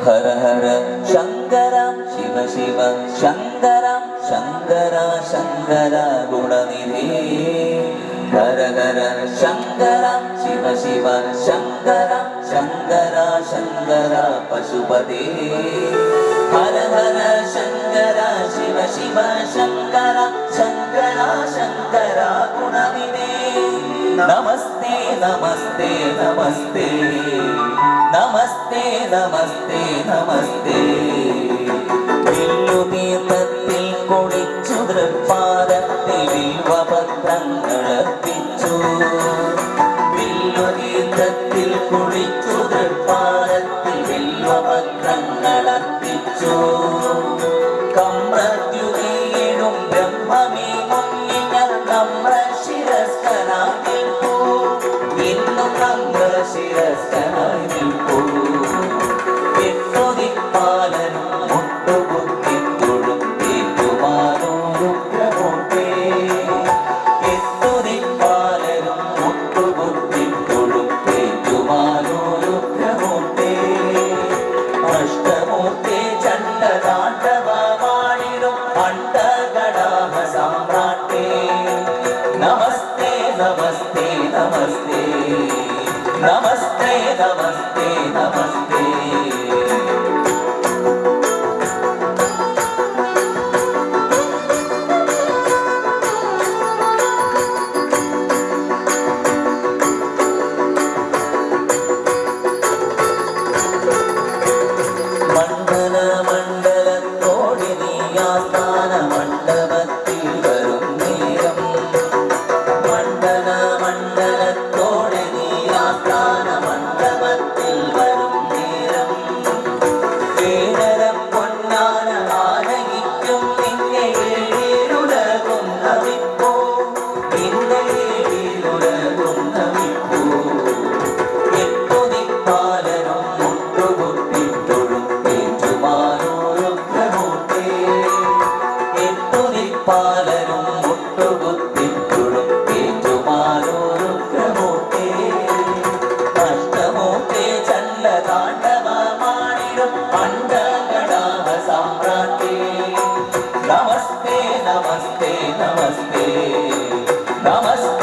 हर हर शंकर शिव शिव शंकर शंकर शंकर गुणनिधि हर हर शंकर शिव शिव शंकर शंकर शंकर पशुपते हर हर शंकर शिव शिव शंकर शंकर शंकर गुणनिधि नमस्ते नमस्ते नमस्ते नमस्ते नमस्ते नमस्ते വില്ലുതീർത്ഥത്തിൽ കുളിച്ചു തൃപ്പാദത്തിൽ വിൽവപത്രങ്ങളർപ്പിച്ചു വില്ലുതീർത്ഥത്തിൽ കുളിച്ചു തൃപ്പാദത്തിൽ വിൽവപത്രങ്ങളർപ്പിച്ചു കമ്രദ്യുതിയിടും ബ്രഹ്മമേ മുന്നിൽ നമ്മ ശിരസ്കനായി നിൽപ്പൂ ഇന്നും നമ്മ ശിരസ്കനായി നിൽപ്പൂ എട്ടുതിപ്പാലനും മുട്ടുകുത്തിത്തൊഴും ഏറ്റുമാനോരുഗ്രഹോട്ടേ എട്ടുതിപ്പാലനും മുട്ടുകുത്തിത്തൊഴും ഏറ്റുമാനോരുഗ്രഹോട്ടേ അഷ്ടമൂർത്തി ചണ്ഡതാണ്ഡവമാടിടും അണ്ഡകടാഹ സാമ്രാട്ടേ നമസ്തേ നമസ്തേ നമസ്തേ നമസ്തേ നമസ്തേ നമസ്തേ മണ്ഡല മണ്ഡലത്തോടി നീയാസ്ഥാന മണ്ഡപത്തിൽ വരും നേരം മണ്ഡല മണ്ഡലത്തോടെ നീയാസ്ഥാന മണ്ഡപത്തിൽ വരും നേരം ഏഴര പൊന്നാന ആനയിക്കും നിന്നെ ഏഴിലുലകുന്നവിപ്പോ നിന്നെ ഏഴിലുലകുന്നവിപ്പോ എട്ടുതിപ്പാലനും മുട്ടുകുത്തിത്തൊഴും ഏറ്റുമാനോരുഗ്രഹോട്ടേ എട്ടുതിപ്പാലനും മുട്ടുകുത്തിത്തൊഴും ഏറ്റുമാനോരുഗ്രഹോട്ടേ അഷ്ടമൂർത്തി ചണ്ഡതാണ്ഡവമാടിടും അണ്ഡകടാഹ സാമ്രാട്ടേ നമസ്തേ നമസ്തേ നമസ്തേ നമസ്തേ